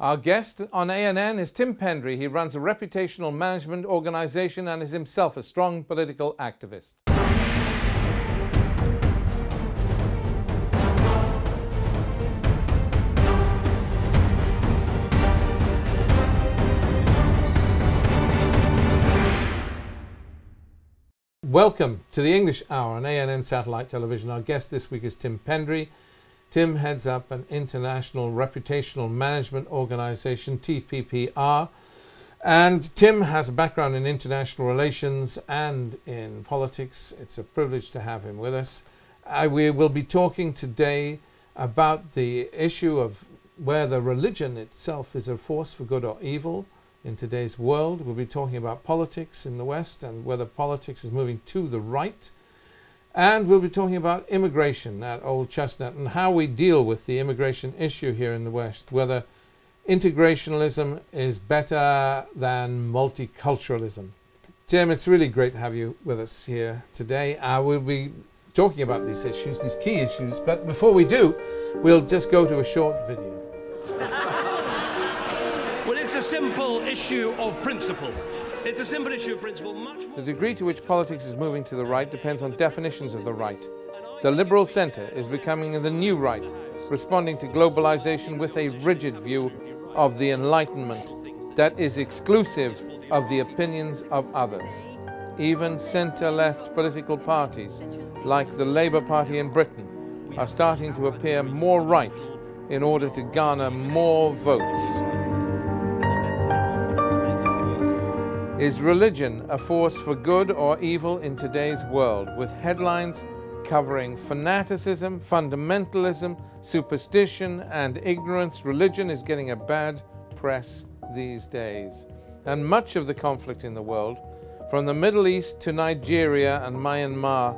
Our guest on ANN is Tim Pendry. He runs a reputational management organization and is himself a strong political activist. Welcome to the English Hour on ANN Satellite Television. Our guest this week is Tim Pendry. Tim heads up an international reputational management organization, TPPR, and Tim has a background in international relations and in politics. It's a privilege to have him with us. We will be talking today about the issue of whether religion itself is a force for good or evil in today's world. We'll be talking about politics in the West and whether politics is moving to the right. And we'll be talking about immigration at Old Chestnut and how we deal with the immigration issue here in the West, whether integrationalism is better than multiculturalism. Tim, it's really great to have you with us here today. We'll be talking about these issues, these key issues, but before we do, we'll just go to a short video. Well, it's a simple issue of principle. It's a simple issue of principle. The degree to which politics is moving to the right depends on definitions of the right. The liberal centre is becoming the new right, responding to globalization with a rigid view of the Enlightenment that is exclusive of the opinions of others. Even centre-left political parties, like the Labour Party in Britain, are starting to appear more right in order to garner more votes. Is religion a force for good or evil in today's world? With headlines covering fanaticism, fundamentalism, superstition, and ignorance, religion is getting a bad press these days. And much of the conflict in the world, from the Middle East to Nigeria and Myanmar,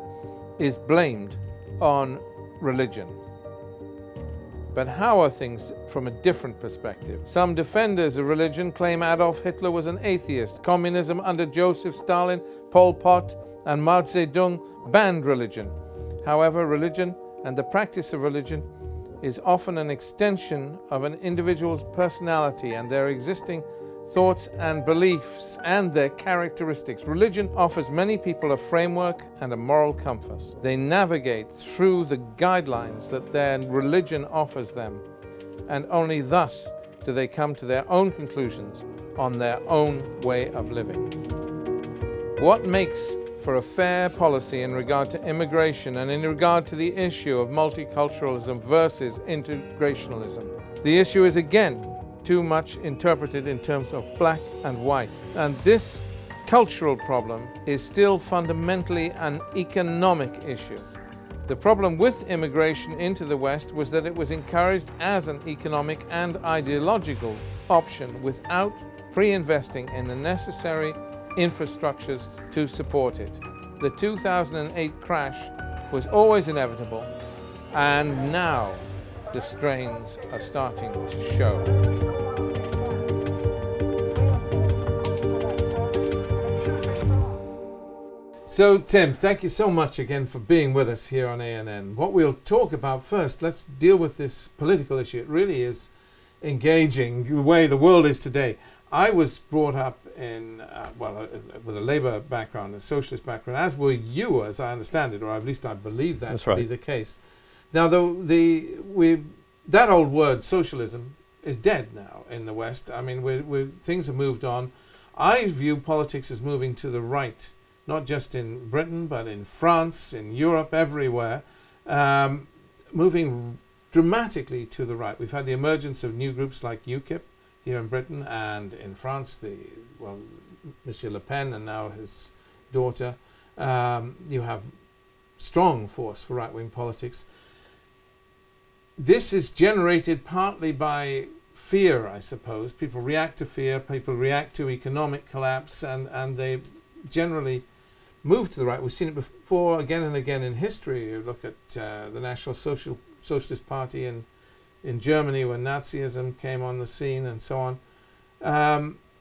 is blamed on religion. But how are things from a different perspective? Some defenders of religion claim Adolf Hitler was an atheist. Communism under Joseph Stalin, Pol Pot, and Mao Zedong banned religion. However, religion and the practice of religion is often an extension of an individual's personality and their existing thoughts and beliefs and their characteristics. Religion offers many people a framework and a moral compass. They navigate through the guidelines that their religion offers them, and only thus do they come to their own conclusions on their own way of living. What makes for a fair policy in regard to immigration and in regard to the issue of multiculturalism versus integrationalism? The issue is again too much interpreted in terms of black and white. And this cultural problem is still fundamentally an economic issue. The problem with immigration into the West was that it was encouraged as an economic and ideological option without pre-investing in the necessary infrastructures to support it. The 2008 crash was always inevitable, and now the strains are starting to show. So, Tim, thank you so much again for being with us here on ANN. What we'll talk about first, let's deal with this political issue. It really is engaging the way the world is today. I was brought up in, with a Labour background, a socialist background, as were you, as I understand it, or at least I believe that to be the case. Now, that old word, socialism, is dead now in the West. I mean, things have moved on. I view politics as moving to the right, not just in Britain, but in France, in Europe, everywhere, moving dramatically to the right. We've had the emergence of new groups like UKIP here in Britain, and in France, Monsieur Le Pen and now his daughter. You have strong force for right-wing politics. This is generated partly by fear, I suppose. People react to fear, people react to economic collapse, and they generally move to the right. We've seen it before again and again in history. You look at the National Socialist Party in Germany when Nazism came on the scene and so on.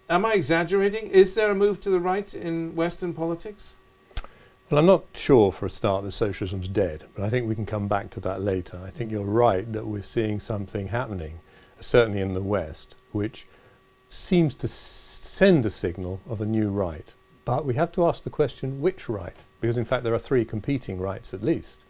Am I exaggerating? Is there a move to the right in Western politics? Well, I'm not sure for a start that socialism's dead, but I think we can come back to that later. I think you're right that we're seeing something happening, certainly in the West, which seems to send a signal of a new right. But we have to ask the question, which right? Because in fact there are three competing rights at least.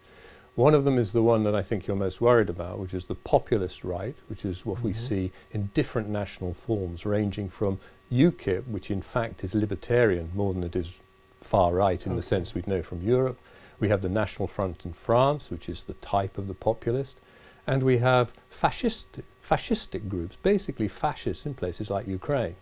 One of them is the one that I think you're most worried about, which is the populist right, which is what we see in different national forms, ranging from UKIP, which in fact is libertarian more than it is far right in the sense we know from Europe. We have the National Front in France, which is the type of the populist. And we have fascistic groups, basically fascists in places like Ukraine.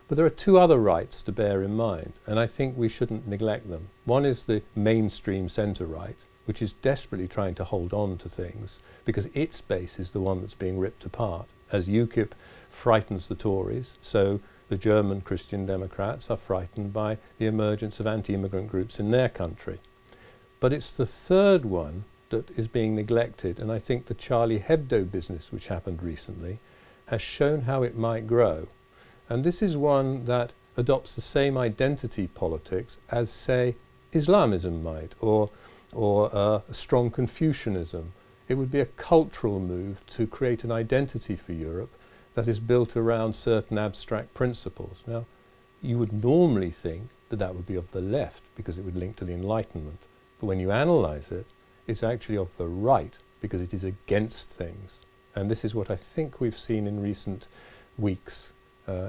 But there are two other rights to bear in mind, and I think we shouldn't neglect them. One is the mainstream centre right, which is desperately trying to hold on to things because its base is the one that's being ripped apart. As UKIP frightens the Tories, so the German Christian Democrats are frightened by the emergence of anti-immigrant groups in their country. But it's the third one that is being neglected, and I think the Charlie Hebdo business, which happened recently, has shown how it might grow. And this is one that adopts the same identity politics as, say, Islamism might, or a strong Confucianism. It would be a cultural move to create an identity for Europe that is built around certain abstract principles. Now, you would normally think that that would be of the left because it would link to the Enlightenment. But when you analyse it, it's actually of the right because it is against things. And this is what I think we've seen in recent weeks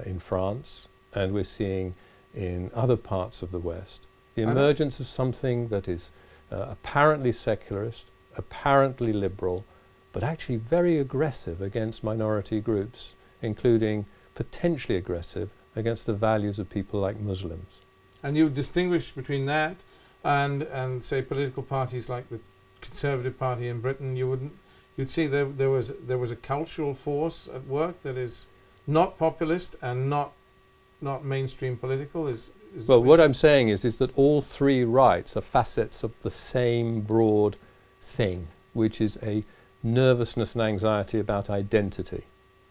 in France, and we're seeing in other parts of the West. The emergence of something that is apparently secularist, apparently liberal, but actually very aggressive against minority groups, including potentially aggressive against the values of people like Muslims. And you distinguish between that and say political parties like the Conservative Party in Britain. You'd see there was a cultural force at work that is not populist and not mainstream political. Well, what I'm saying is that all three rights are facets of the same broad thing, which is a nervousness and anxiety about identity.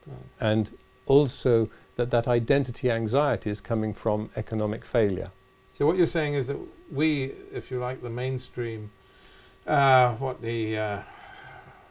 Right. And also that identity anxiety is coming from economic failure. So what you're saying is that we, if you like, the mainstream, what the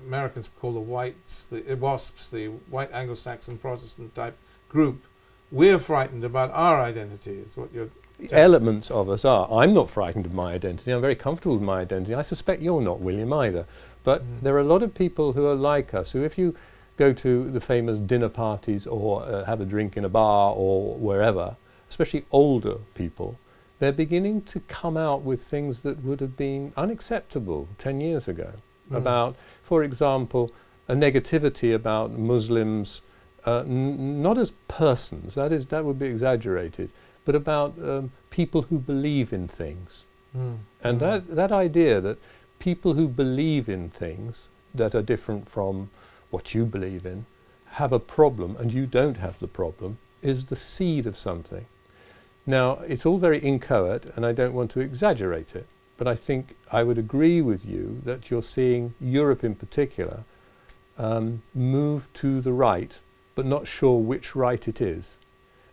Americans call the whites, the WASPs, the white Anglo-Saxon Protestant type group, we're frightened about our identity, is what you're saying. Elements of us are. I'm not frightened of my identity. I'm very comfortable with my identity. I suspect you're not, William, either. But there are a lot of people who are like us, who if you go to the famous dinner parties or have a drink in a bar or wherever, especially older people, they're beginning to come out with things that would have been unacceptable 10 years ago. About, for example, a negativity about Muslims, not as persons, that would be exaggerated, but about people who believe in things. And that idea that people who believe in things that are different from what you believe in have a problem and you don't have the problem is the seed of something. Now, it's all very inchoate and I don't want to exaggerate it, but I think I would agree with you that you're seeing Europe in particular move to the right, but not sure which right it is.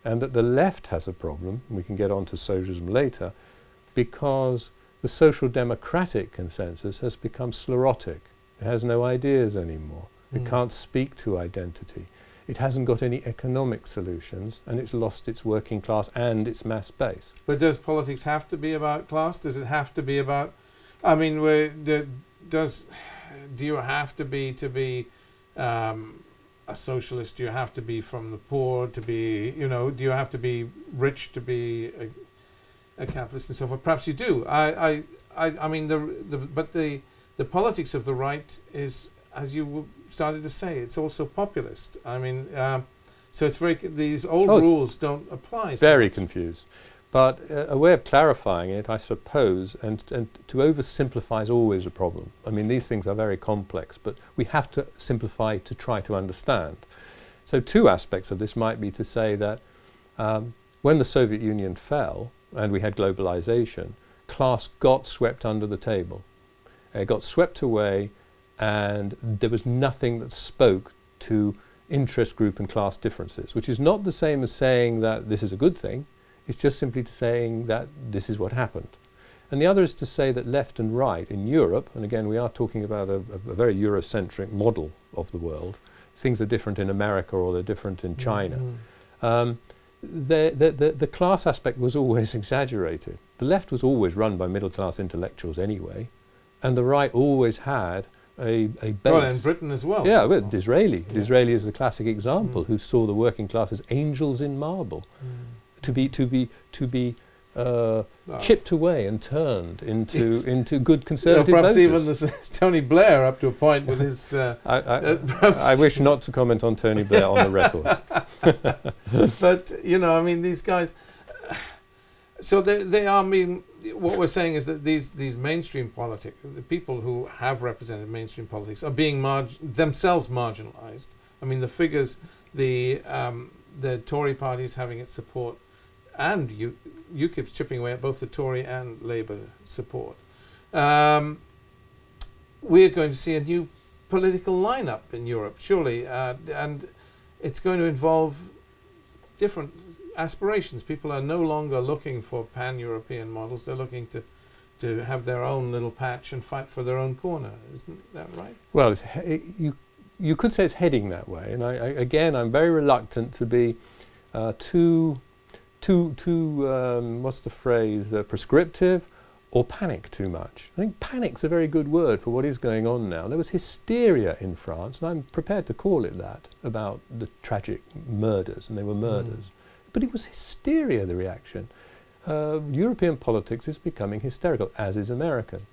And that the left has a problem, and we can get on to socialism later, because the social democratic consensus has become sclerotic. It has no ideas anymore. It can't speak to identity. It hasn't got any economic solutions, and it's lost its working class and its mass base. But does politics have to be about class? Does it have to be about, I mean, do you have to be a socialist? Do you have to be from the poor to be, do you have to be rich to be a capitalist and so forth? Perhaps you do. I mean, but the politics of the right is, as you started to say, it's also populist. I mean, so it's these old rules don't apply. Very confused. But a way of clarifying it, I suppose, and to oversimplify is always a problem. I mean, these things are very complex, but we have to simplify to try to understand. So two aspects of this might be to say that when the Soviet Union fell and we had globalization, class got swept under the table. It got swept away, and there was nothing that spoke to interest group and class differences, which is not the same as saying that this is a good thing. It's just simply saying that this is what happened. And the other is to say that left and right in Europe, and again we are talking about a very Eurocentric model of the world, things are different in America or they're different in China. The class aspect was always exaggerated. The left was always run by middle-class intellectuals anyway, and the right always had a base. Well, in Britain as well. Yeah, well, Disraeli. Yeah. Disraeli is the classic example, who saw the working class as angels in marble, to be chipped away and turned into good conservative perhaps voters. even Tony Blair up to a point with his... I wish not to comment on Tony Blair on the record. But, you know, I mean, these guys... So they are... I mean, what we're saying is that these mainstream politics, the people who have represented mainstream politics, are being themselves marginalised. I mean, the figures, the Tory party is having its support, and UKIP's chipping away at both the Tory and Labour support. We're going to see a new political lineup in Europe, surely, and it's going to involve different aspirations. People are no longer looking for pan-European models. They're looking to have their own little patch and fight for their own corner. Isn't that right? Well, you could say it's heading that way. And I'm very reluctant to be too what's the phrase, prescriptive or panic too much. I think panic's a very good word for what is going on now. There was hysteria in France, and I'm prepared to call it that, about the tragic murders, and they were murders. But it was hysteria, the reaction. European politics is becoming hysterical, as is American.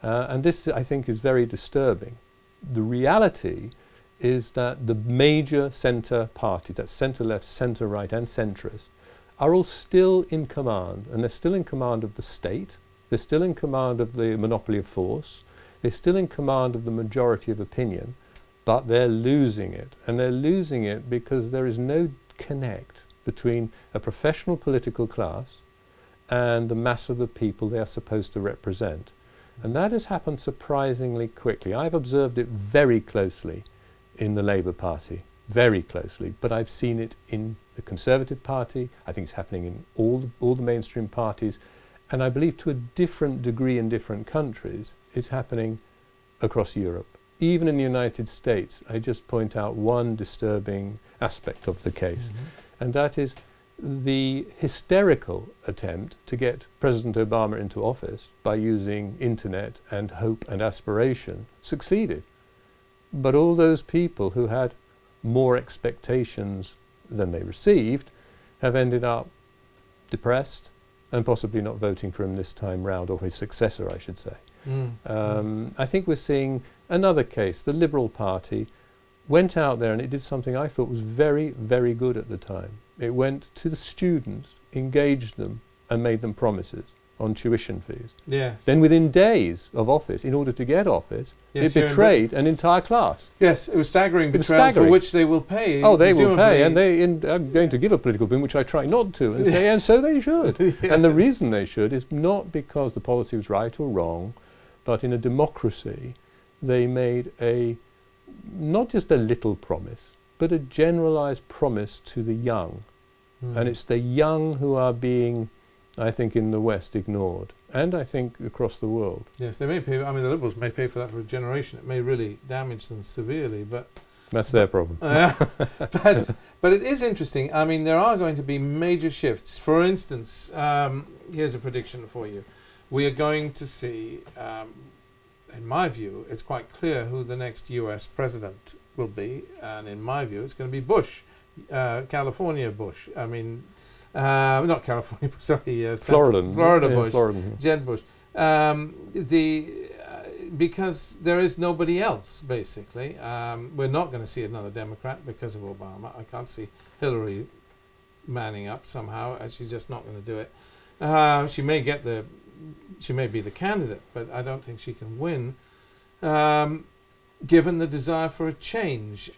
And this, I think, is very disturbing. The reality is that the major centre parties, that's centre-left, centre-right and centrist, are all still in command, and they're still in command of the state, they're still in command of the monopoly of force, they're still in command of the majority of opinion, but they're losing it. And they're losing it because there is no connect between a professional political class and the mass of the people they are supposed to represent. And that has happened surprisingly quickly. I've observed it very closely in the Labour Party, very closely, but I've seen it in the Conservative Party. I think it's happening in all the mainstream parties, and I believe to a different degree in different countries, it's happening across Europe. Even in the United States, I just point out one disturbing aspect of the case, and that is the hysterical attempt to get President Obama into office by using internet and hope and aspiration succeeded. But all those people who had more expectations than they received have ended up depressed and possibly not voting for him this time round, or his successor, I should say. I think we're seeing another case. The Liberal Party went out there and it did something I thought was very, very good at the time. It went to the students, engaged them, and made them promises on tuition fees. Yes. Then within days of office, in order to get office, it betrayed an entire class. Yes, it was staggering betrayal for which they will pay. Oh, they will pay, and they are going to give a political opinion, which I try not to, and say, and so they should. Yes. And the reason they should is not because the policy was right or wrong, but in a democracy, they made not just a little promise, but a generalized promise to the young. And it's the young who are being, I think, in the West ignored, and I think across the world. Yes, they may pay. I mean, the Liberals may pay for that for a generation. It may really damage them severely, but that's their problem. But it is interesting. I mean, there are going to be major shifts. For instance, here's a prediction for you: we are going to see, in my view, it's quite clear who the next U.S. president will be, and in my view, it's going to be Bush, California Bush. I mean. Not California, sorry, Florida Bush, Jeb Bush. Because there is nobody else, basically. We're not going to see another Democrat because of Obama. I can't see Hillary manning up somehow. She's just not going to do it. She may be the candidate, but I don't think she can win, given the desire for a change.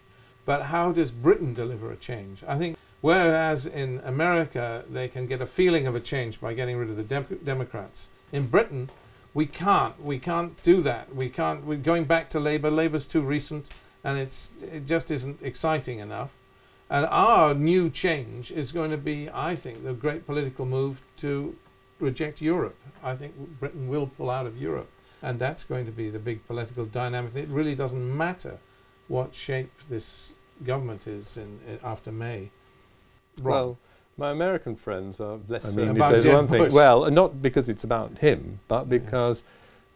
But how does Britain deliver a change? I think. Whereas in America, they can get a feeling of a change by getting rid of the Democrats. In Britain, we can't. We can't do that. We can't. We're going back to Labour. Labour's too recent, and it just isn't exciting enough. And our new change is going to be, I think, the great political move to reject Europe. I think Britain will pull out of Europe, and that's going to be the big political dynamic. It really doesn't matter what shape this government is after May wrong? Well, my American friends are less mean, certainly about there's Jeb one thing. Bush. Well, not because it's about him, but because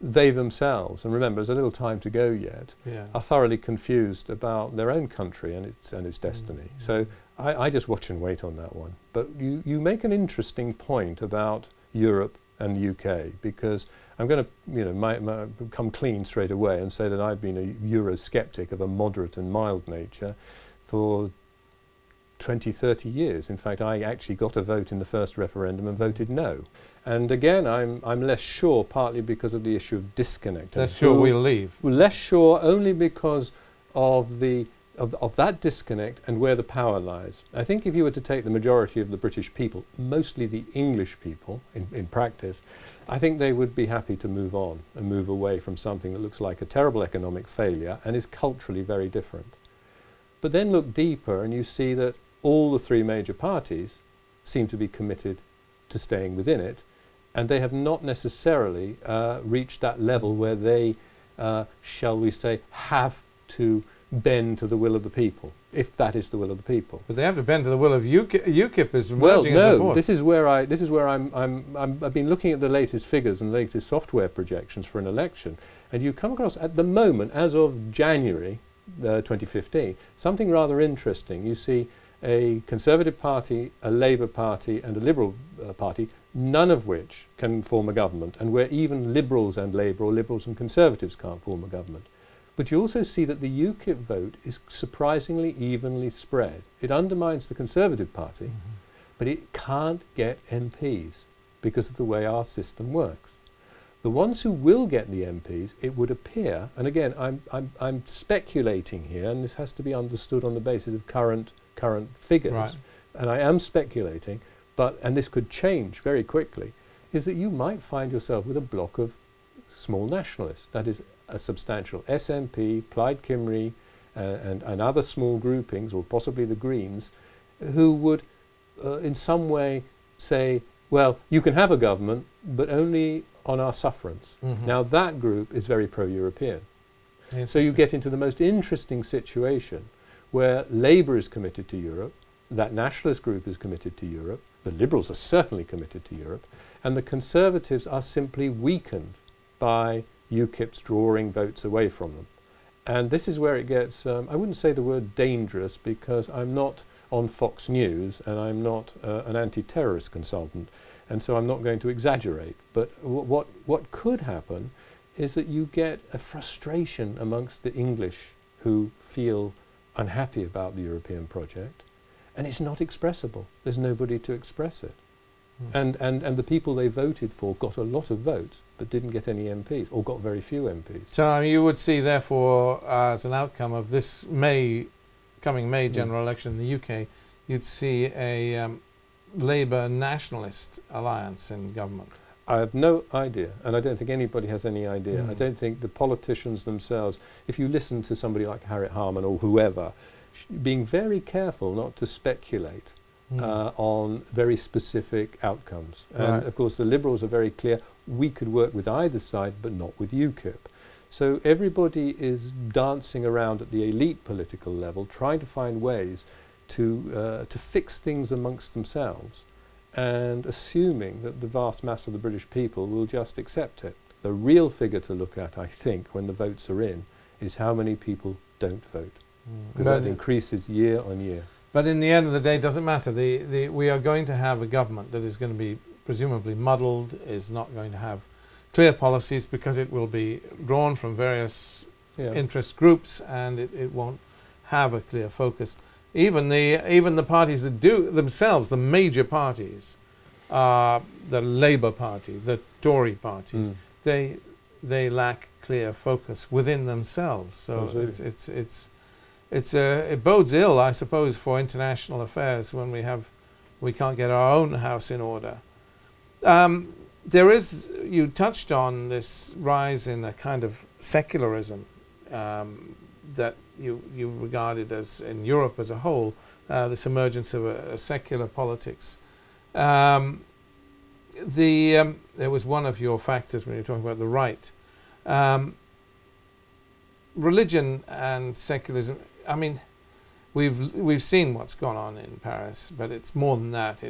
they themselves, and remember, there's a little time to go yet, are thoroughly confused about their own country and its destiny. So I just watch and wait on that one. But you make an interesting point about Europe and the UK, because I'm going to come clean straight away and say that I've been a Eurosceptic of a moderate and mild nature for 20, 30 years. In fact, I actually got a vote in the first referendum and voted no. And again, I'm less sure, partly because of the issue of disconnect. Less sure we'll leave. Less sure only because of that disconnect and where the power lies. I think if you were to take the majority of the British people, mostly the English people in practice, I think they would be happy to move on and move away from something that looks like a terrible economic failure and is culturally very different. But then look deeper and you see that all the three major parties seem to be committed to staying within it, and they have not necessarily reached that level where they, shall we say, have to bend to the will of the people, if that is the will of the people. But they have to bend to the will of UKIP is emerging as a force. This is where I've been looking at the latest figures and the latest software projections for an election, and you come across at the moment, as of January 2015, something rather interesting. You see a Conservative Party, a Labour Party and a Liberal Party, none of which can form a government, and where even Liberals and Labour or Liberals and Conservatives can't form a government. But you also see that the UKIP vote is surprisingly evenly spread. It undermines the Conservative Party, but it can't get MPs because of the way our system works. The ones who will get the MPs, it would appear, and again, I'm speculating here, and this has to be understood on the basis of current figures, and I am speculating, and this could change very quickly, is that you might find yourself with a block of small nationalists, that is, a substantial SNP, Plaid Cymru, and other small groupings, or possibly the Greens, who would in some way say, well, you can have a government, but only on our sufferance. Now that group is very pro-European. So you get into the most interesting situation where Labour is committed to Europe, that nationalist group is committed to Europe, the Liberals are certainly committed to Europe, and the Conservatives are simply weakened by UKIP's drawing votes away from them. And this is where it gets, I wouldn't say the word dangerous, because I'm not on Fox News and I'm not an anti-terrorist consultant, and so I'm not going to exaggerate. But what could happen is that you get a frustration amongst the English who feel unhappy about the European project, and it's not expressible. There's nobody to express it. And the people they voted for got a lot of votes, but didn't get any MPs, or got very few MPs. So you would see, therefore, as an outcome of this coming May general election in the UK, you'd see a Labour nationalist alliance in government. I have no idea, and I don't think anybody has any idea. I don't think the politicians themselves, if you listen to somebody like Harriet Harman or whoever, being very careful not to speculate on very specific outcomes. And of course the Liberals are very clear, we could work with either side but not with UKIP. So everybody is dancing around at the elite political level, trying to find ways to fix things amongst themselves, and assuming that the vast mass of the British people will just accept it. The real figure to look at, I think, when the votes are in, is how many people don't vote. Because that increases year on year. But in the end of the day, it doesn't matter. We are going to have a government that is going to be presumably muddled, is not going to have clear policies, because it will be drawn from various interest groups, and it won't have a clear focus. Even the parties that do themselves, the major parties, the Labour Party, the Tory Party, they lack clear focus within themselves. So it bodes ill, I suppose, for international affairs when we can't get our own house in order. You touched on this rise in a kind of secularism that you regarded as, in Europe as a whole, this emergence of a secular politics. There was one of your factors when you were talking about the right. Religion and secularism, I mean, we've seen what's gone on in Paris, but it's more than that.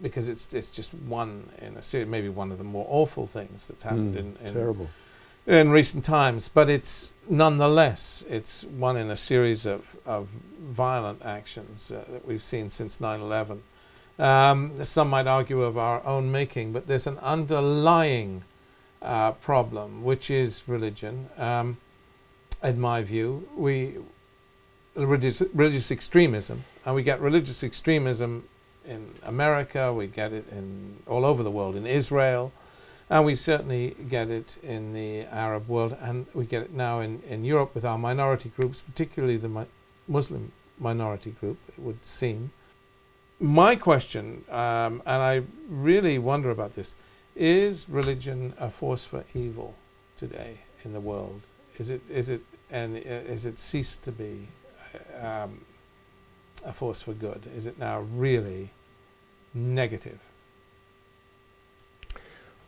Because it's just one in a series, maybe one of the more awful things that's happened terrible. in recent times. But it's nonetheless, it's one in a series of violent actions that we've seen since 9/11. Some might argue of our own making, but there's an underlying problem, which is religion. In my view, religious extremism, and we get religious extremism in America, we get it all over the world, in Israel, and we certainly get it in the Arab world, and we get it now in Europe with our minority groups, particularly the Muslim minority group, it would seem. My question, and I really wonder about this, is religion a force for evil today in the world? Is it ceased to be a force for good? Is it now really negative?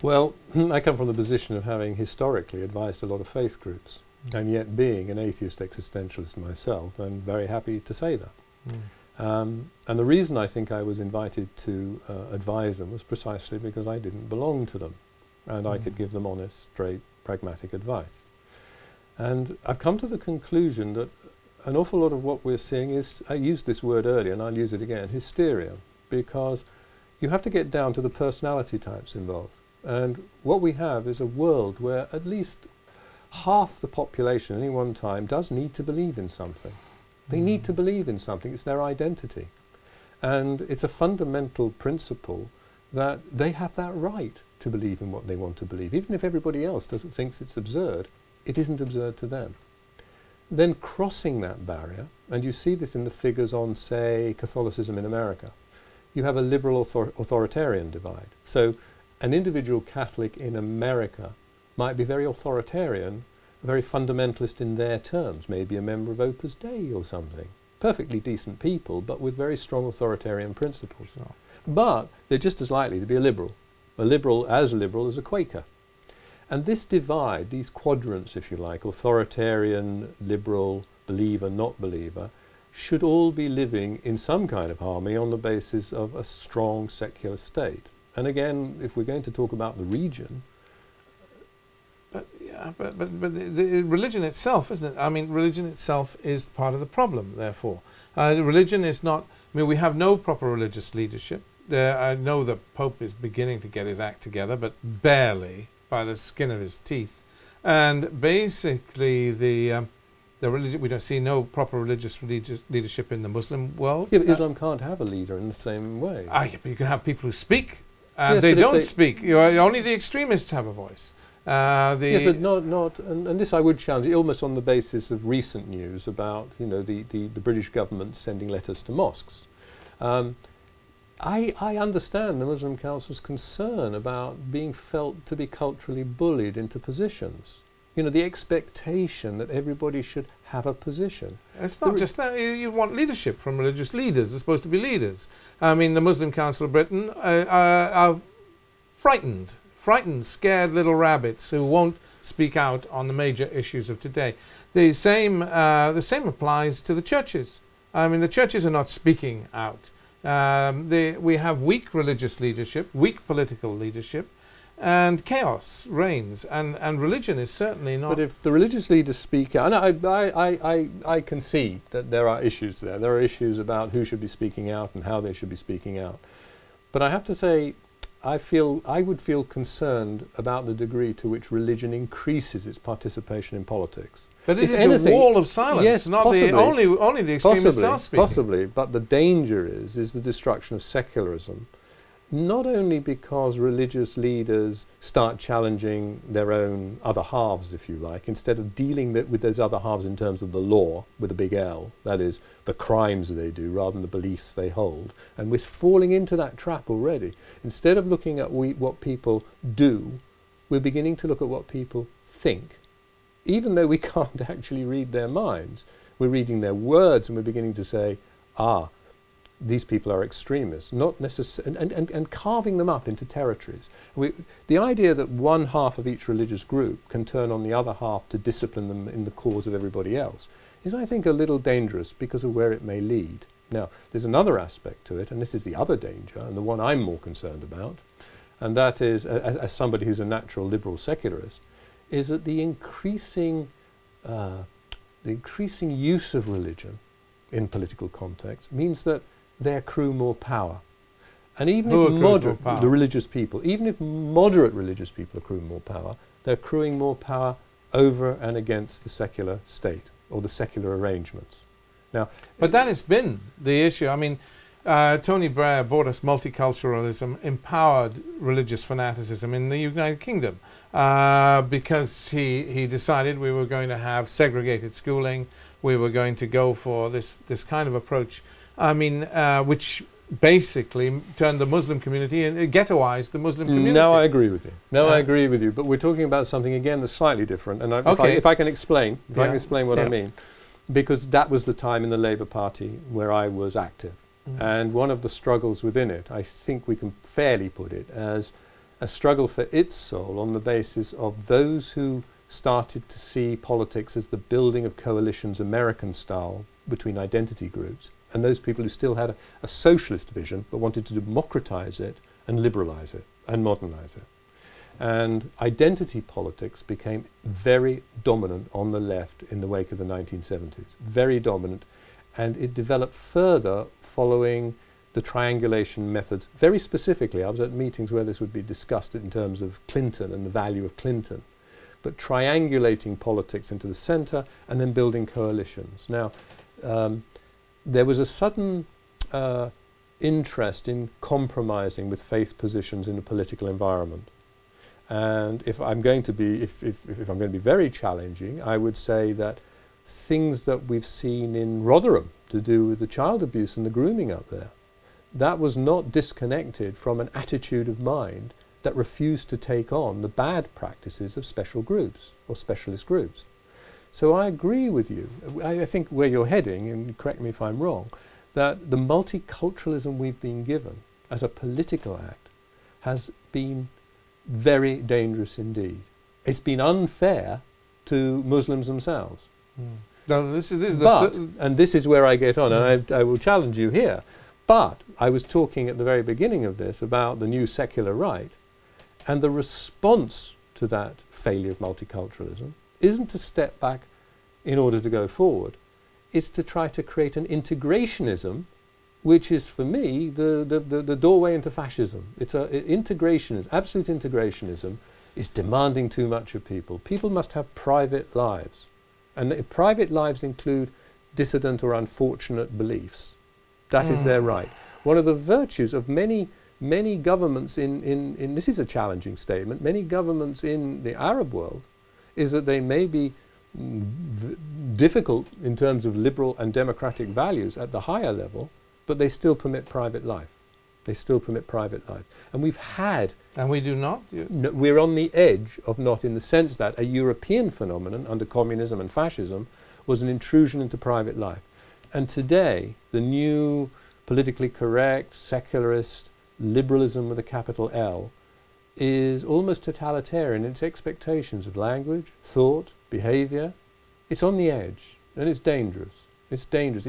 Well, I come from the position of having historically advised a lot of faith groups, and yet being an atheist existentialist myself, I'm very happy to say that. And the reason I think I was invited to advise them was precisely because I didn't belong to them, and I could give them honest, straight, pragmatic advice. And I've come to the conclusion that an awful lot of what we're seeing is, I used this word earlier and I'll use it again, hysteria, because you have to get down to the personality types involved. And what we have is a world where at least half the population at any one time does need to believe in something. They need to believe in something, it's their identity. And it's a fundamental principle that they have that right to believe in what they want to believe. Even if everybody else thinks it's absurd, it isn't absurd to them. Then crossing that barrier, and you see this in the figures on, say, Catholicism in America, you have a liberal authoritarian divide. So an individual Catholic in America might be very authoritarian, very fundamentalist in their terms, maybe a member of Opus Dei or something. Perfectly decent people, but with very strong authoritarian principles. Sure. But they're just as likely to be a liberal as a Quaker. And this divide, these quadrants, if you like, authoritarian, liberal, believer, not believer, should all be living in some kind of harmony on the basis of a strong secular state. And again, if we're going to talk about the region... But the religion itself, isn't it? I mean, religion itself is part of the problem, therefore. The religion is not... I mean, we have no proper religious leadership. I know the Pope is beginning to get his act together, but barely, by the skin of his teeth. And basically, the religion, we don't see no proper religious leadership in the Muslim world. Yeah, but Islam can't have a leader in the same way. But you can have people who speak, and yes, they don't speak. Only the extremists have a voice. Yeah, but not, and this I would challenge, almost on the basis of recent news about, the British government sending letters to mosques. I understand the Muslim Council's concern about being felt to be culturally bullied into positions. The expectation that everybody should have a position. It's not just that. You want leadership from religious leaders. They're supposed to be leaders. I mean, the Muslim Council of Britain are frightened, scared little rabbits who won't speak out on the major issues of today. The same applies to the churches. I mean, the churches are not speaking out. We have weak religious leadership, weak political leadership, and chaos reigns. And religion is certainly not... But if the religious leaders speak out... And I concede that there are issues there. There are issues about who should be speaking out and how they should be speaking out. But I have to say, I would feel concerned about the degree to which religion increases its participation in politics. But it is a wall of silence. Yes, not possibly, only the extremists are speaking. Possibly, but the danger is the destruction of secularism. Not only because religious leaders start challenging their own other halves, if you like, instead of dealing with those other halves in terms of the law, with a big L, that is, the crimes that they do rather than the beliefs they hold. And we're falling into that trap already. Instead of looking at what people do, we're beginning to look at what people think. Even though we can't actually read their minds, we're reading their words and we're beginning to say, these people are extremists, not necessarily, and carving them up into territories. The idea that one half of each religious group can turn on the other half to discipline them in the cause of everybody else is, I think, a little dangerous because of where it may lead. Now, there's another aspect to it, and this is the other danger, and the one I'm more concerned about, and that is, as somebody who's a natural liberal secularist, is that the increasing use of religion in political context means that they accrue more power. And even if moderate, the religious people, even if moderate religious people accrue more power, they're accruing more power over and against the secular state or the secular arrangements. Now, but that has been the issue. I mean, Tony Blair brought us multiculturalism, empowered religious fanaticism in the United Kingdom because he decided we were going to have segregated schooling. We were going to go for this kind of approach. I mean, which basically turned the Muslim community and ghettoized the Muslim community. No, I agree with you. No, I agree with you. But we're talking about something again that's slightly different. And if I can explain, I can explain what I mean, because that was the time in the Labour Party where I was active. And one of the struggles within it, I think we can fairly put it as a struggle for its soul on the basis of those who started to see politics as the building of coalitions American style between identity groups, and those people who still had a socialist vision but wanted to democratize it and liberalize it and modernize it. And identity politics became very dominant on the left in the wake of the 1970s, very dominant, and it developed further following the triangulation methods. Very specifically, I was at meetings where this would be discussed in terms of Clinton and the value of Clinton, but triangulating politics into the center and then building coalitions. Now, there was a sudden interest in compromising with faith positions in a political environment. And if I'm going to be, if I'm going to be very challenging, I would say that things that we've seen in Rotherham to do with the child abuse and the grooming up there, that was not disconnected from an attitude of mind that refused to take on the bad practices of special groups or specialist groups. So I agree with you. I think where you're heading, and correct me if I'm wrong, that the multiculturalism we've been given as a political act has been very dangerous indeed. It's been unfair to Muslims themselves. No, this is and this is where I get on, and I will challenge you here. But I was talking at the very beginning of this about the new secular right, and the response to that failure of multiculturalism isn't to step back in order to go forward. It's to try to create an integrationism, which is, for me, the doorway into fascism. It's integrationism, absolute integrationism is demanding too much of people. People must have private lives. And private lives include dissident or unfortunate beliefs. That is their right. One of the virtues of many governments in this is a challenging statement, many governments in the Arab world is that they may be difficult in terms of liberal and democratic values at the higher level, but they still permit private life. They still permit private life. And we've had... And we do not? No, we're on the edge of not, in the sense that a European phenomenon under communism and fascism was an intrusion into private life. And today, the new politically correct, secularist, liberalism with a capital L is almost totalitarian in its expectations of language, thought, behavior. It's on the edge, and it's dangerous. It's dangerous.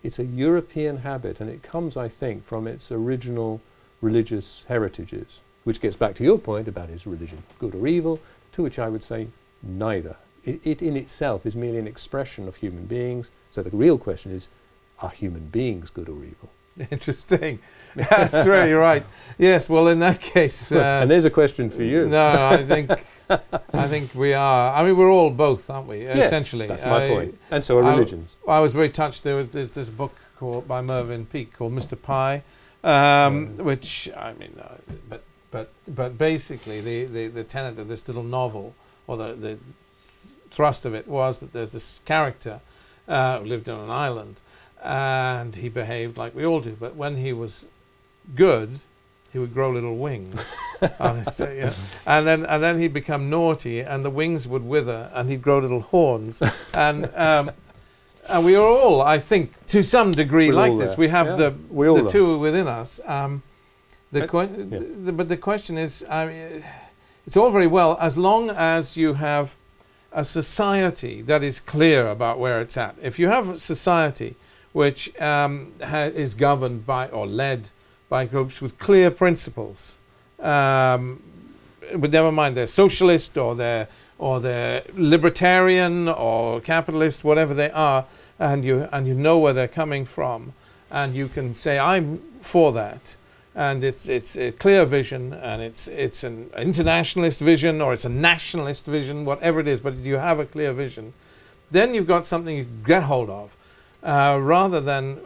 It's a European habit, and it comes, I think, from its original religious heritages, which gets back to your point about is religion good or evil, to which I would say neither. It in itself is merely an expression of human beings. So the real question is, are human beings good or evil? Interesting. That's really right. Yes, well, in that case... and there's a question for you. No, I think we are. I mean, we're all both, aren't we, yes, essentially? That's my point. And so are religions. I was very touched. There's this book by Mervyn Peake called Mr. Pie, which, I mean, but basically the tenet of this little novel, or the thrust of it, was that there's this character who lived on an island, and he behaved like we all do, but when he was good, he would grow little wings. Honestly, yeah. And then he'd become naughty, and the wings would wither, and he'd grow little horns. And we are all, I think, to some degree like this. We have the two within us. But the question is, it's all very well as long as you have a society that is clear about where it's at. If you have a society which is governed by or led by groups with clear principles, but never mind they're socialist or they're libertarian or capitalist, whatever they are, and you know where they're coming from, and you can say I'm for that, and it's a clear vision, and it's an internationalist vision or it's a nationalist vision, whatever it is, but you have a clear vision, then you've got something you can get hold of, rather than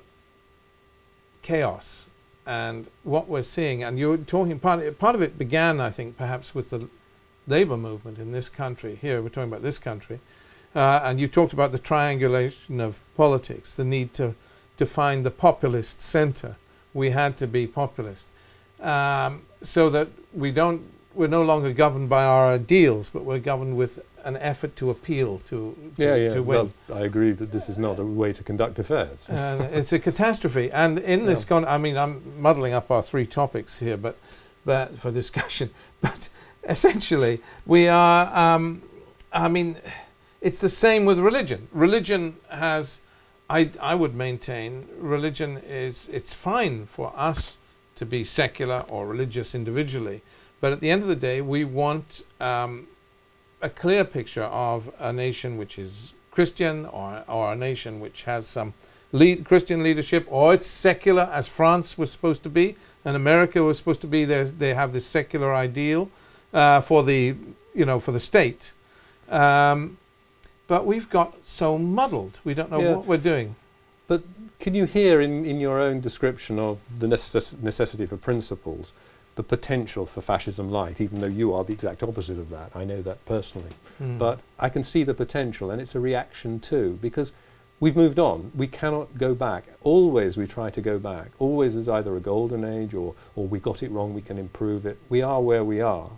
chaos. And what we're seeing, and you're talking, part of it began, I think, perhaps with the labor movement in this country. Here we're talking about this country, and you talked about the triangulation of politics, the need to find the populist center. We had to be populist, so that we're no longer governed by our ideals, but we're governed with an effort to appeal to win. Well, I agree that this is not a way to conduct affairs. It's a catastrophe. And in this, I mean, I'm muddling up our three topics here, but for discussion. But essentially, we are. I mean, it's the same with religion. Religion has. I would maintain religion it's fine for us to be secular or religious individually, but at the end of the day, we want a clear picture of a nation which is Christian, or a nation which has some Christian leadership, or it's secular, as France was supposed to be, and America was supposed to be. They have this secular ideal for the state. But we've got so muddled. We don't know what we're doing. But can you hear in your own description of the necessity for principles, the potential for fascism light, even though you are the exact opposite of that? I know that personally. But I can see the potential, and it's a reaction too, because we've moved on. We cannot go back. Always we try to go back. Always is either a golden age or we got it wrong, we can improve it. We are where we are.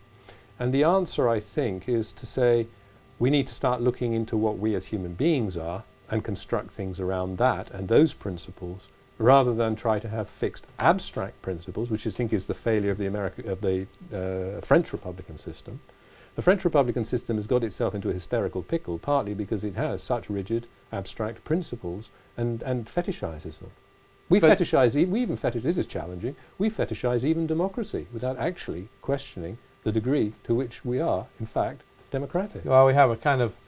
And the answer, I think, is to say, we need to start looking into what we as human beings are and construct things around that and those principles, rather than try to have fixed abstract principles, which I think is the failure of the French Republican system. The French Republican system has got itself into a hysterical pickle, partly because it has such rigid abstract principles and fetishizes them. We even fetishize, this is challenging, we fetishize even democracy without actually questioning the degree to which we are, in fact, democratic. Well, we have a kind of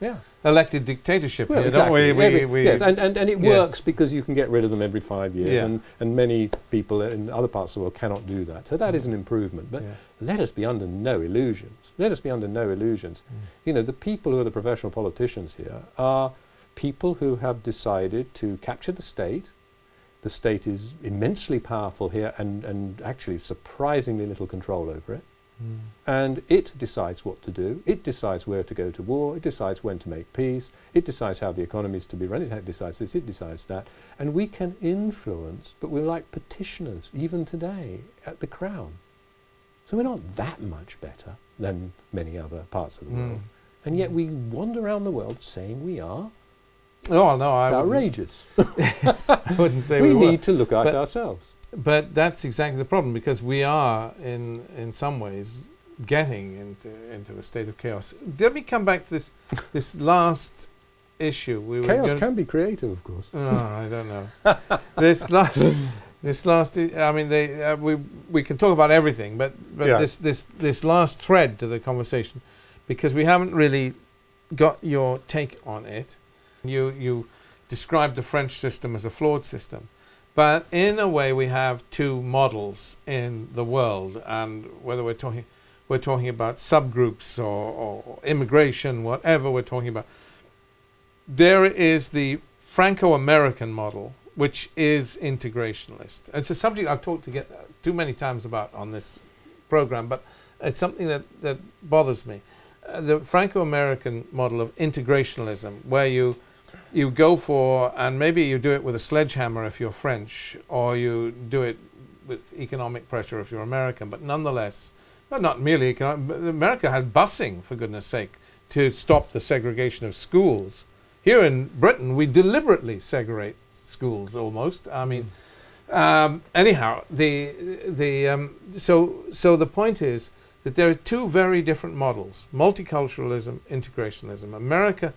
elected dictatorship here, exactly. don't we? Yes, and it works because you can get rid of them every 5 years, and many people in other parts of the world cannot do that. So that is an improvement. But let us be under no illusions. Let us be under no illusions. You know, the people who are the professional politicians here are people who have decided to capture the state. The state is immensely powerful here and actually surprisingly little control over it. And it decides what to do, it decides where to go to war, it decides when to make peace, it decides how the economy is to be run, it decides this, it decides that. And we can influence, but we're like petitioners, even today, at the Crown. So we're not that much better than many other parts of the world. And yet we wander around the world saying we are. Oh, no, I outrageous. Yes, I wouldn't say we need to look at ourselves. But that's exactly the problem, because we are, in some ways, getting into a state of chaos. Let me come back to this last issue. Chaos can be creative, of course. Oh, I don't know. this last. I mean, we can talk about everything, but this last thread to the conversation, because we haven't really got your take on it. You described the French system as a flawed system. But in a way, we have two models in the world, and whether we're talking about subgroups or immigration, whatever we're talking about, there is the Franco-American model, which is integrationalist. It's a subject I've talked too many times about on this program, but it's something that bothers me. The Franco-American model of integrationalism, where you go for, and maybe you do it with a sledgehammer if you're French, or you do it with economic pressure if you're American, but nonetheless, but not merely economic. America had busing, for goodness sake, to stop the segregation of schools. Here in Britain, we deliberately segregate schools almost. I mean, anyhow, so the point is that there are two very different models: multiculturalism, integrationalism. America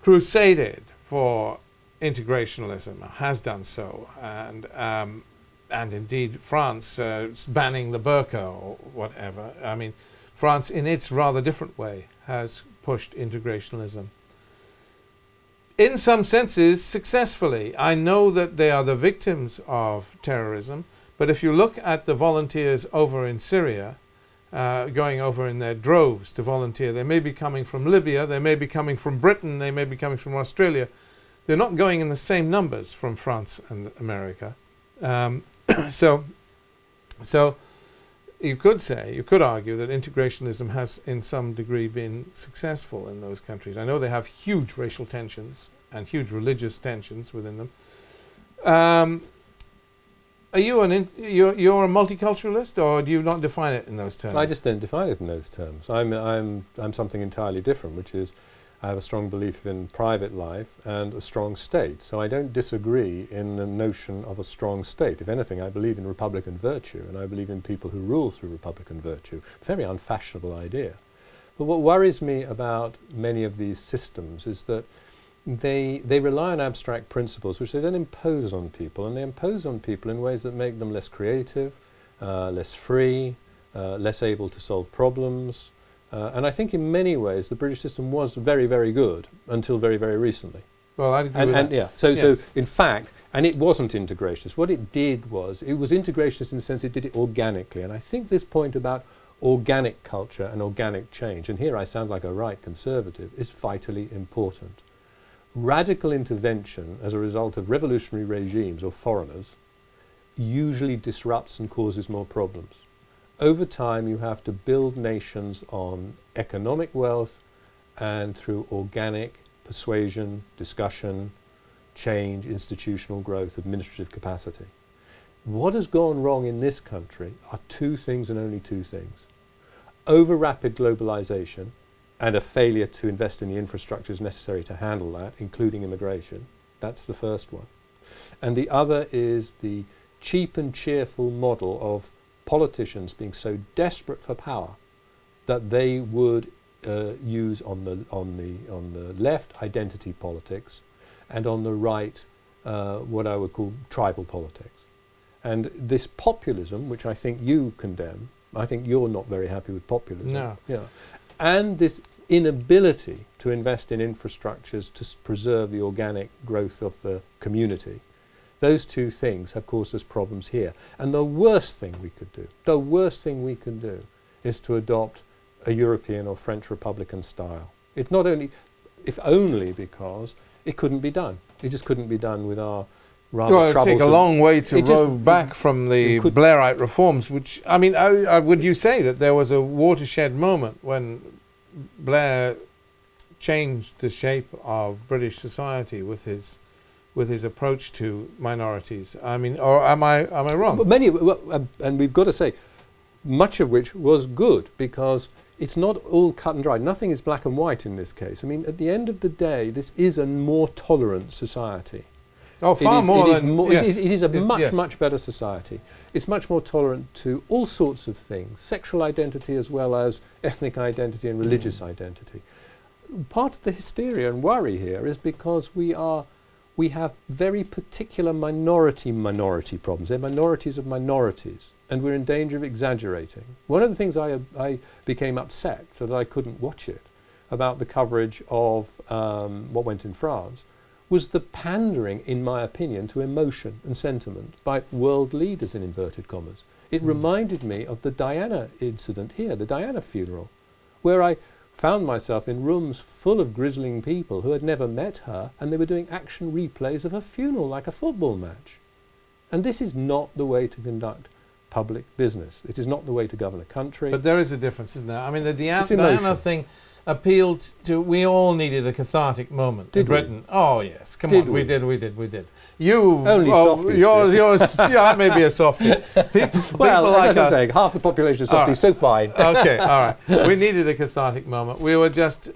crusaded for integrationalism, has done so, and indeed France banning the burqa or whatever. I mean, France, in its rather different way, has pushed integrationalism. In some senses, successfully. I know that they are the victims of terrorism, but if you look at the volunteers over in Syria, going over in their droves to volunteer, they may be coming from Libya, they may be coming from Britain, they may be coming from Australia. They're not going in the same numbers from France and America. So you could argue that integrationism has in some degree been successful in those countries. I know they have huge racial tensions and huge religious tensions within them. Are you you're a multiculturalist, or do you not define it in those terms? I just don't define it in those terms. I'm something entirely different, which is I have a strong belief in private life and a strong state. So I don't disagree in the notion of a strong state. If anything, I believe in republican virtue, and I believe in people who rule through republican virtue. Very unfashionable idea. But what worries me about many of these systems is that they rely on abstract principles which they then impose on people, and they impose on people in ways that make them less creative, less free, less able to solve problems. And I think in many ways the British system was very, very good until very, very recently. Well, I agree with that. Yeah, so in fact, and it wasn't integrationist. What it did was, it was integrationist in the sense it did it organically. And I think this point about organic culture and organic change, and here I sound like a right conservative, is vitally important. Radical intervention as a result of revolutionary regimes or foreigners usually disrupts and causes more problems. Over time, you have to build nations on economic wealth and through organic persuasion, discussion, change, institutional growth, administrative capacity. What has gone wrong in this country are two things and only two things. Over-rapid globalization and a failure to invest in the infrastructures necessary to handle that, including immigration. That's the first one. And the other is the cheap and cheerful model of politicians being so desperate for power that they would use on the left identity politics, and on the right what I would call tribal politics. And this populism, which I think you condemn, I think you're not very happy with populism. No. Yeah. And this inability to invest in infrastructures to preserve the organic growth of the community. Those two things have caused us problems here. And the worst thing we could do, is to adopt a European or French Republican style. It's not only, if only because it couldn't be done. It just couldn't be done with our rather troublesome... Well, it'd take a long way to rove back from the Blairite reforms, which, I mean, would you say that there was a watershed moment when Blair changed the shape of British society with his approach to minorities? I mean, or am I wrong? Well, and we've got to say, much of which was good, because it's not all cut and dry. Nothing is black and white in this case. I mean, at the end of the day, this is a more tolerant society. Oh, far more than... Yes. It is a much better society. It's much more tolerant to all sorts of things, sexual identity as well as ethnic identity and religious identity. Part of the hysteria and worry here is because we have very particular minority problems. They're minorities of minorities, and we're in danger of exaggerating. One of the things I became upset that I couldn't watch it about the coverage of what went in France was the pandering, in my opinion, to emotion and sentiment by world leaders, in inverted commas. It reminded me of the Diana incident here, the Diana funeral, where I found myself in rooms full of grizzling people who had never met her, and they were doing action replays of her funeral like a football match. And this is not the way to conduct public business. It is not the way to govern a country. But there is a difference, isn't there? I mean, the Diana thing, appealed to. We all needed a cathartic moment in Britain. Oh yes, come on, we did. You only softies. Yours, yeah, maybe a softie. People like us. Saying, half the population is softies, so fine. Okay, all right. We needed a cathartic moment. We were just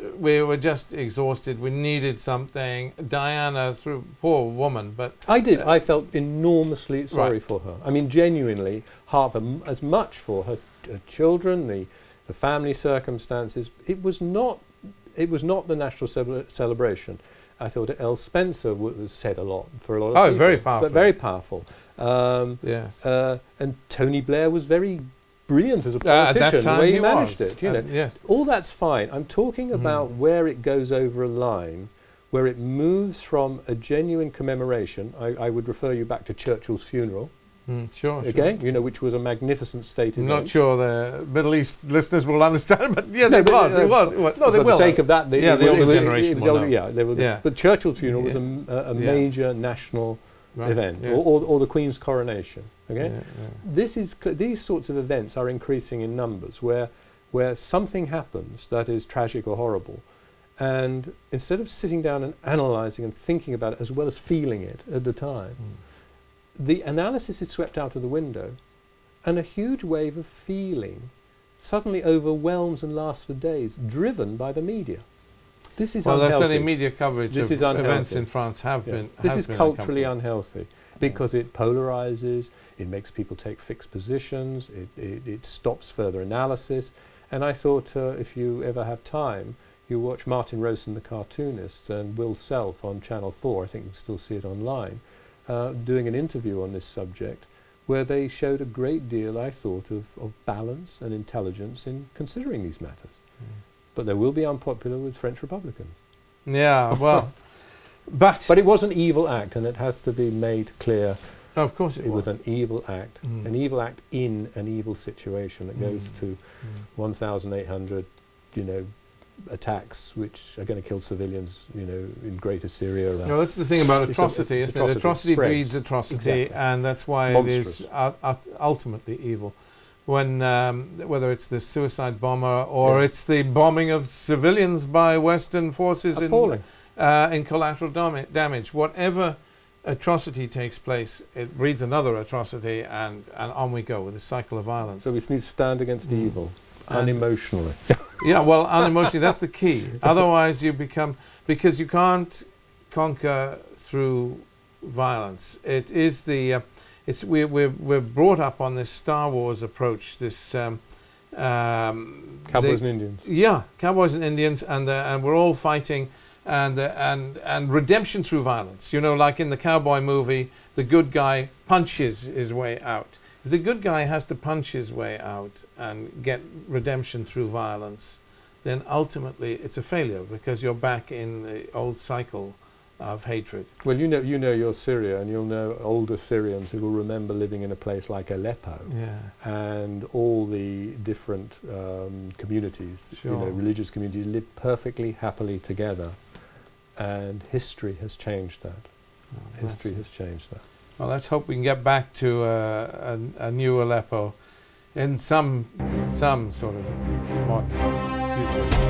exhausted. We needed something. Diana, poor woman, but I felt enormously sorry for her. I mean, genuinely, as much for her children, the family circumstances. It was not the national celebration. I thought Elle Spencer said a lot for a lot of people. Oh, very powerful. But very powerful. Yes. And Tony Blair was very brilliant as a politician. At that time, the way he was. managed it. You know, yes. All that's fine. I'm talking about where it goes over a line, where it moves from a genuine commemoration. I would refer you back to Churchill's funeral. Sure. Okay, you know, which was a magnificent state event. I'm not sure the Middle East listeners will understand, but yeah, it was. No, they will. For the sake of that, the older generation will know. Yeah, but Churchill's funeral was a major national event, yes. or the Queen's coronation. Okay, these sorts of events are increasing in numbers, where something happens that is tragic or horrible, and instead of sitting down and analysing and thinking about it as well as feeling it at the time. The analysis is swept out of the window, and a huge wave of feeling suddenly overwhelms and lasts for days, driven by the media. This is unhealthy. There's certainly media coverage of events in France This is culturally unhealthy because it polarizes, it makes people take fixed positions, it stops further analysis. And I thought if you ever have time, you watch Martin Rosen, the cartoonist, and Will Self on Channel 4, I think you can still see it online, doing an interview on this subject, where they showed a great deal, I thought, of balance and intelligence in considering these matters. But they will be unpopular with French Republicans. Yeah, well, but it was an evil act, and it has to be made clear. Of course it was. It was an evil act, an evil act in an evil situation that goes to 1,800, attacks which are going to kill civilians, in Greater Syria. No, that's the thing about atrocity, isn't it? Atrocity breeds atrocity, and that's why Monstrous. It is ultimately evil. When whether it's the suicide bomber or it's the bombing of civilians by Western forces in collateral damage, whatever atrocity takes place, it breeds another atrocity, and on we go with this cycle of violence. So we need to stand against evil, unemotionally. Yeah, well, unemotionally, that's the key. Otherwise you become, because you can't conquer through violence. It is we're brought up on this Star Wars approach, this Cowboys and Indians. Yeah, Cowboys and Indians, and we're all fighting, and redemption through violence. Like in the cowboy movie, the good guy punches his way out. If the good guy has to punch his way out and get redemption through violence, then ultimately it's a failure, because you're back in the old cycle of hatred. Well, you know your Syria, and you'll know older Syrians who will remember living in a place like Aleppo, and all the different communities, religious communities, lived perfectly happily together, and history has changed that. History has changed that. Well, let's hope we can get back to a new Aleppo in some sort of modern future.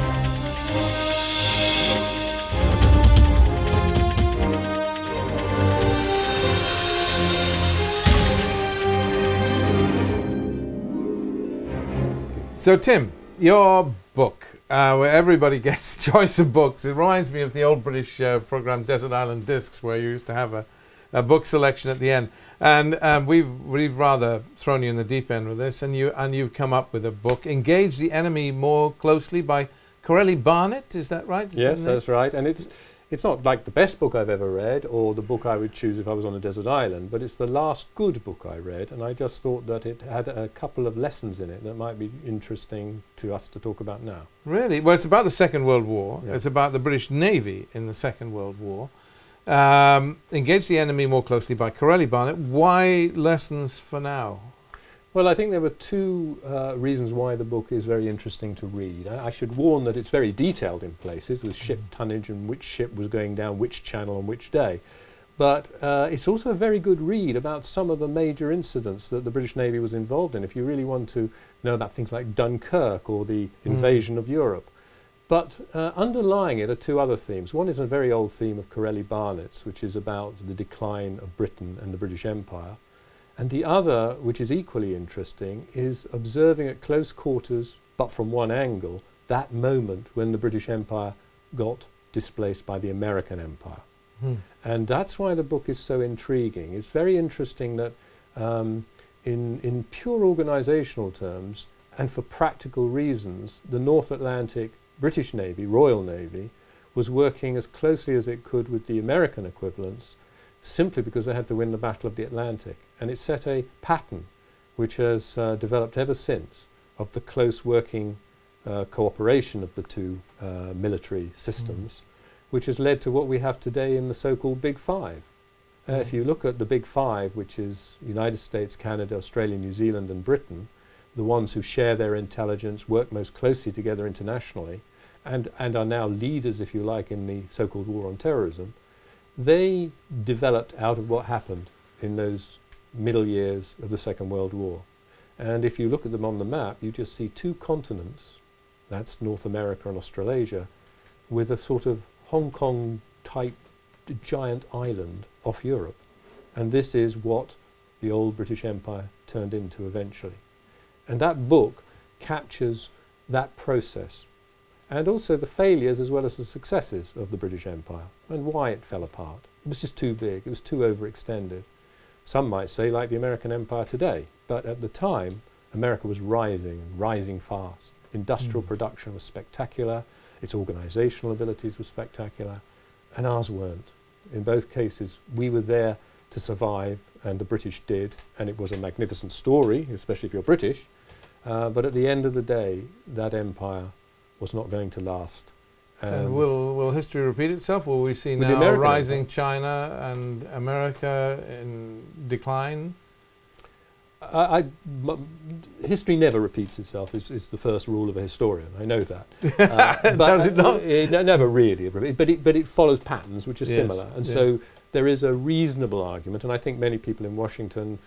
So, Tim, your book, where everybody gets a choice of books, it reminds me of the old British program Desert Island Discs, where you used to have a book selection at the end, and we've rather thrown you in the deep end with this, and you've come up with a book, Engage the Enemy More Closely, by Corelli Barnett. Is that right? Yes, that's right. And it's not like the best book I've ever read, or the book I would choose if I was on a desert island, but it's the last good book I read, and I just thought that it had a couple of lessons in it that might be interesting to us to talk about now. Really? Well, it's about the Second World War. Yeah. It's about the British Navy in the Second World War. Engage the Enemy More Closely by Corelli Barnett. Why lessons for now? Well, I think there were two reasons why the book is very interesting to read. I should warn that it's very detailed in places, with ship tonnage and which ship was going down which channel on which day. But it's also a very good read about some of the major incidents that the British Navy was involved in. If you really want to know about things like Dunkirk or the invasion of Europe, But underlying it are two other themes. One is a very old theme of Corelli Barnett's, which is about the decline of Britain and the British Empire. And the other, which is equally interesting, is observing at close quarters, but from one angle, that moment when the British Empire got displaced by the American Empire. And that's why the book is so intriguing. It's very interesting that in pure organisational terms, and for practical reasons, the North Atlantic British Navy, Royal Navy, was working as closely as it could with the American equivalents, simply because they had to win the Battle of the Atlantic. And it set a pattern which has developed ever since of the close working cooperation of the two military systems, which has led to what we have today in the so-called Big Five. If you look at the Big Five, which is United States, Canada, Australia, New Zealand and Britain, the ones who share their intelligence, work most closely together internationally, and are now leaders, if you like, in the so-called war on terrorism, they developed out of what happened in those middle years of the Second World War. And if you look at them on the map, you just see two continents, that's North America and Australasia, with a sort of Hong Kong-type giant island off Europe. And this is what the old British Empire turned into eventually. And that book captures that process, and also the failures as well as the successes of the British Empire, and why it fell apart. It was just too big, it was too overextended. Some might say like the American Empire today, but at the time America was rising, and rising fast. Industrial production was spectacular, its organisational abilities were spectacular, and ours weren't. In both cases we were there to survive, and the British did, and it was a magnificent story, especially if you're British, but at the end of the day that empire was not going to last. And will history repeat itself? Will we see now rising China and America in decline? History never repeats itself, is the first rule of a historian, I know that. But does it not? Never really, but it follows patterns which are similar. And so there is a reasonable argument, and I think many people in Washington,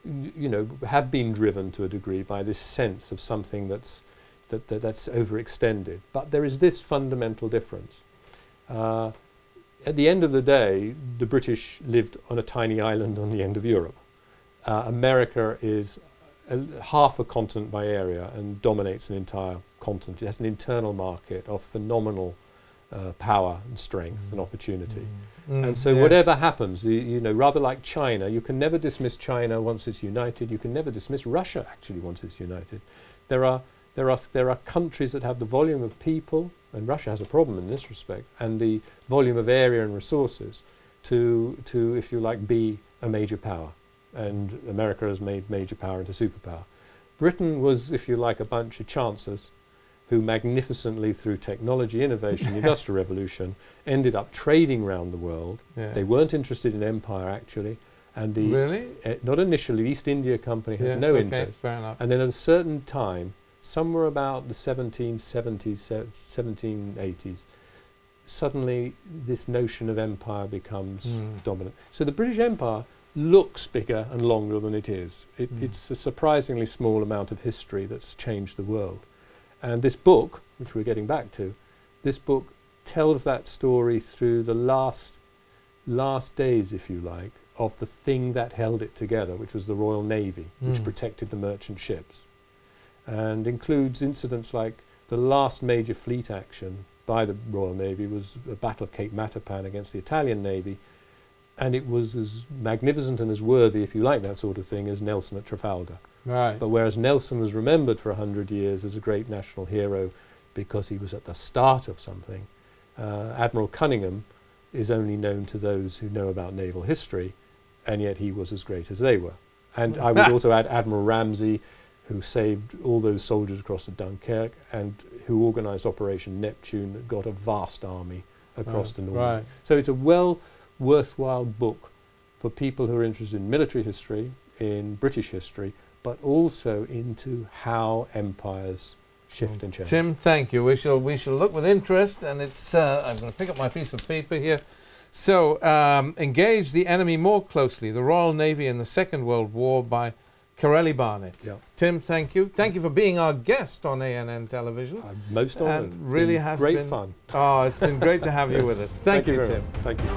you know, have been driven to a degree by this sense of something that's overextended. But there is this fundamental difference. At the end of the day, the British lived on a tiny island on the end of Europe. America is half a continent by area and dominates an entire continent. It has an internal market of phenomenal power and strength and opportunity. And so whatever happens, you know, rather like China, you can never dismiss China once it's united. You can never dismiss Russia actually once it's united. There are countries that have the volume of people, and Russia has a problem in this respect, and the volume of area and resources to if you like, be a major power. And America has made major power into superpower. Britain was, if you like, a bunch of chancers who magnificently, through technology, innovation, the Industrial Revolution, ended up trading around the world. They weren't interested in empire, actually. And really? Not initially. The East India Company had no interest. Fair enough. And then at a certain time, somewhere about the 1770s, 1780s, suddenly this notion of empire becomes dominant. So the British Empire looks bigger and longer than it is. It's a surprisingly small amount of history that's changed the world. And this book, which we're getting back to, this book tells that story through the last days, if you like, of the thing that held it together, which was the Royal Navy, which protected the merchant ships, and includes incidents like the last major fleet action by the Royal Navy was the Battle of Cape Matapan against the Italian Navy, and it was as magnificent and as worthy, if you like that sort of thing, as Nelson at Trafalgar. Right. But whereas Nelson was remembered for 100 years as a great national hero because he was at the start of something, Admiral Cunningham is only known to those who know about naval history, and yet he was as great as they were. And I would also add Admiral Ramsay, who saved all those soldiers across the Dunkirk and who organised Operation Neptune that got a vast army across the Normandy. Right. So it's a worthwhile book for people who are interested in military history, in British history, but also into how empires shift and change. Tim, thank you. We shall look with interest, and it's I'm going to pick up my piece of paper here. So, engage the enemy more closely, the Royal Navy in the Second World War by Corelli Barnett. Yeah. Tim, thank you. Thank you for being our guest on ANN Television. I'm most honoured. And really has great been fun. Oh, it's been great to have you with us. Thank you, very Tim. much. Thank you.